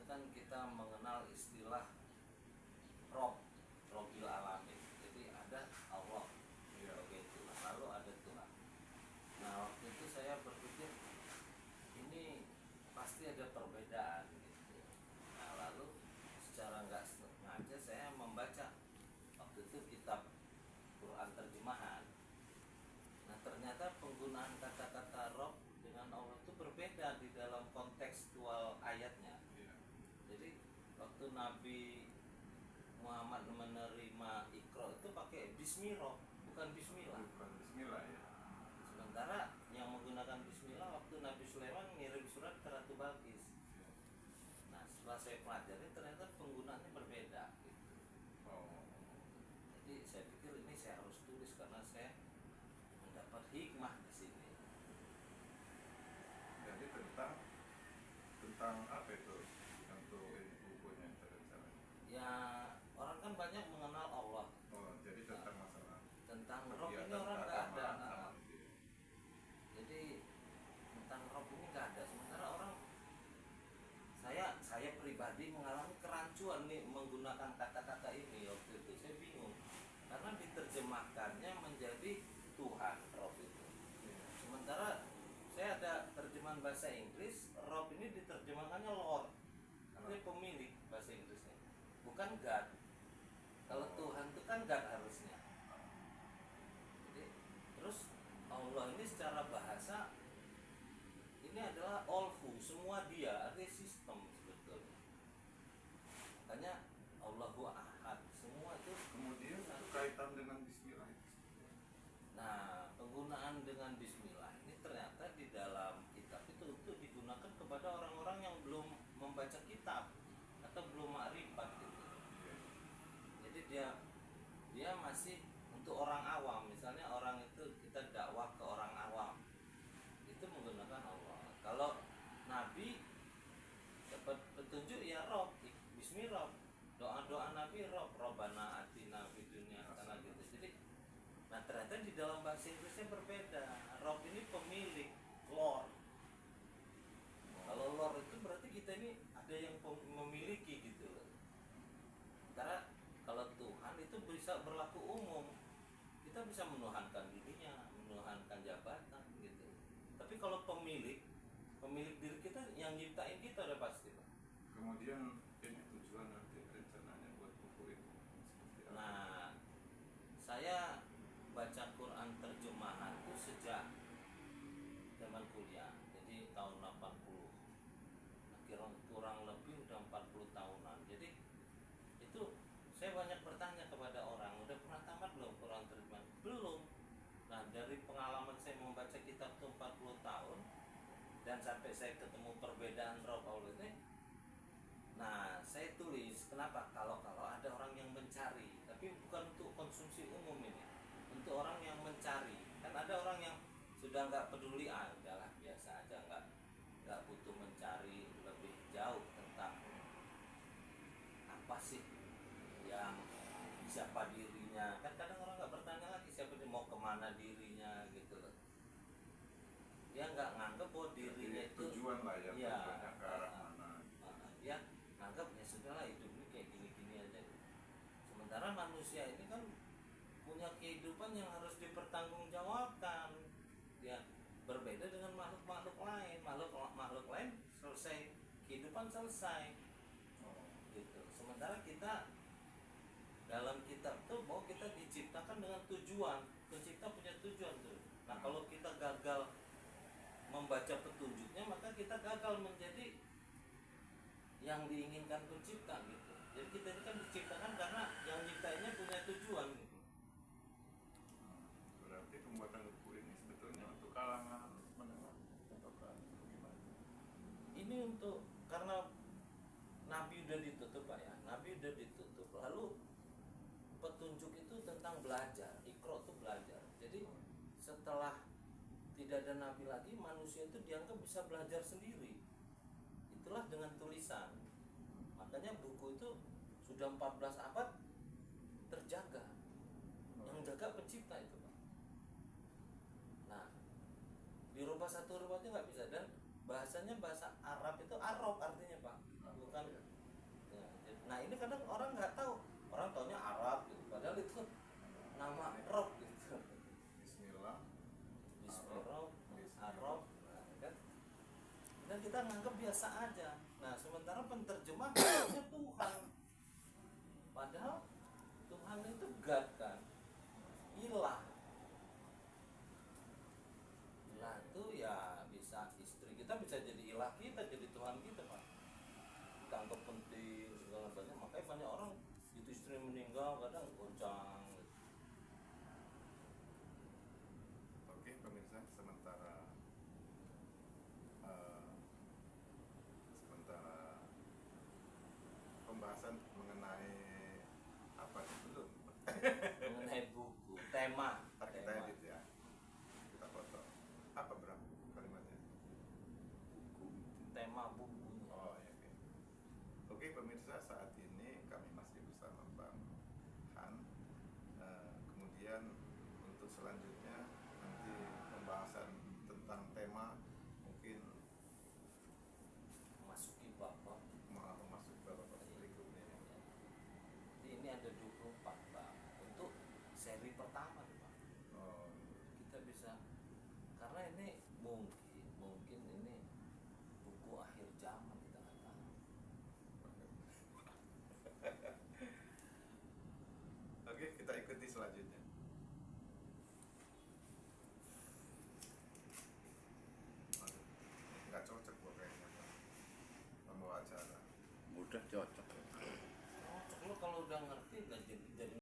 kan kita mengenal istilah Robbil Alamin. Jadi ada Allah sebagai Tuhan, lalu ada Tuhan. Nah waktu itu saya berpikir ini pasti ada perbedaan gitu. Nah lalu secara nggak sengaja saya membaca waktu itu kitab Quran terjemahan. Nah ternyata penggunaan kata-kata Rob dengan Allah itu berbeda di dalam kontekstual ayatnya. Jadi waktu Nabi Muhammad menerima Iqra itu pakai Bismillah, bukan Bismillah. Bukan Bismillah ya. Sementara yang menggunakan Bismillah waktu Nabi Sulaiman ngirim surat ke Ratu Balkis. Nah setelah saya pelajari ternyata penggunaannya berbeda gitu. Jadi saya pikir ini saya harus tulis karena saya mendapat hikmah di sini. Jadi tentang apa itu untuk ini bukunya cara-cara? Ya orang kan banyak mengenal Allah. Jadi tentang masalah Tentang Rob ini orang nggak ada. Gitu. Jadi tentang Rob ini nggak ada. Sementara orang saya pribadi mengalami kerancuan nih menggunakan kata-kata ini waktu itu. Saya bingung karena diterjemahkannya menjadi Tuhan Rob itu. Sementara saya ada terjemahan bahasa Inggris, Rob ini diterjemahkannya Lord. Ini pemilik bahasa Inggrisnya, bukan God. Kalau Tuhan itu kan God harusnya. Jadi terus Allah ini secara bahasa ini adalah all who, semua dia, artinya sistem sebetulnya. Makanya Allahu Ahad, semua itu. Kemudian kaitan dengan Bismillah itu. Nah, penggunaan dengan Bismillah ini ternyata di dalam kitab itu untuk digunakan kepada orang-orang yang belum membaca kitab atau belum makrifat gitu. Jadi dia masih untuk orang awam. Misalnya orang itu kita dakwah ke orang awam, itu menggunakan Allah. Kalau Nabi dapat petunjuk ya Rob, Bismillah. Doa-doa Nabi Robbana atina fid dunya hasanah gitu. Jadi nah ternyata di dalam bahasa Inggrisnya berbeda. Rob ini pemilik, Lord. Kalau Lord itu berarti kita ini ada yang memiliki gitu. Karena kalau Tuhan itu bisa berlaku umum. Kita bisa menuhankan dirinya, menuhankan jabatan gitu. Tapi kalau pemilik diri kita yang nyiptain kita udah pasti, Pak. Kemudian ini tujuan nanti rencananya buat buku itu seperti apa? Nah, saya baca Quran terjemahan itu sejak zaman kuliah, jadi tahun 80, kurang lebih udah 40 tahunan. Jadi itu saya banyak bertanya kepada orang, udah pernah tamat belum Quran terjemahan? Belum. Nah dari pengalaman saya membaca kitab itu 40 tahun dan sampai saya ketemu perbedaan Rob Allah ini, nah saya tulis kenapa kalau ada orang yang mencari, tapi bukan untuk konsumsi umum ini, untuk orang yang mencari. Kan ada orang yang sudah nggak peduli, udahlah biasa aja, nggak butuh mencari lebih jauh tentang apa sih yang siapa dirinya. Kan kadang orang nggak bertanya lagi siapa dia, mau kemana dirinya gitu loh. Dia nggak nganggep bahwa dirinya itu tujuan lah ya, tujuannya ke arah mana. Dia nganggep ya sudahlah hidup ini kayak gini-gini aja. Sementara manusia ini kan punya kehidupan yang harus dipertanggungjawabkan. Dia berbeda dengan makhluk-makhluk lain. Makhluk lain selesai kehidupan selesai. Gitu. Sementara kita dalam kitab tuh bahwa kita diciptakan dengan tujuan. Pencipta punya tujuan tuh. Nah kalau kita gagal membaca petunjuknya, maka kita gagal menjadi yang diinginkan pencipta gitu. Jadi kita ini kan diciptakan karena yang nyiptainnya punya tujuan gitu. Berarti pembuatan buku ini sebetulnya untuk kalangan menengah atau gimana? Ini untuk karena Nabi udah ditutup Pak ya, Nabi udah ditutup. Lalu petunjuk itu tentang belajar, Iqra itu belajar. Jadi setelah tidak ada Nabi lagi, manusia itu dianggap bisa belajar sendiri. Itulah dengan tulisan. Makanya buku itu sudah 14 abad terjaga. Yang jaga pencipta itu Pak. Nah, dirubah satu rubahnya nggak bisa. Dan bahasanya bahasa Arab itu Arab artinya Pak, bukan kan. Iya. Ya, nah ini kadang orang nggak tahu, orang taunya Arab gitu, padahal itu nama Rob gitu. Bismillah, Bismillah, Bismillah. Arab, nah, kan? Dan kita nganggap biasa aja. Nah sementara penterjemah namanya Tuhan, padahal Tuhan itu God kan, ilah. Ilah itu ya bisa istri kita bisa jadi ilah kita, jadi Tuhan kita pak. Kita anggap penting segala banyak, makanya banyak orang itu istri meninggal kadang goncang gitu. Oke pemirsa, sementara pembahasan mengenai apa nih belum? Mengenai buku tema Ntar kita edit ya, kita foto. Apa berapa kalimatnya? tema bukunya. Oh ya, oke. Oke pemirsa, saat ini kami masih bersama Bang Han. Kemudian untuk selanjutnya nanti pembahasan tentang tema mungkin Masuki babak. mau masuk ke babak berikutnya. Jadi ini ada 24 bang untuk seri pertama nih bang. Oh, Kita bisa, karena ini mungkin ini buku akhir zaman kita nggak tahu. oke, kita ikuti selanjutnya. Aduh, nggak cocok gua kayaknya Bang, membawa acara. Udah cocok. Oh, lo kalau udah ngerti nggak jadi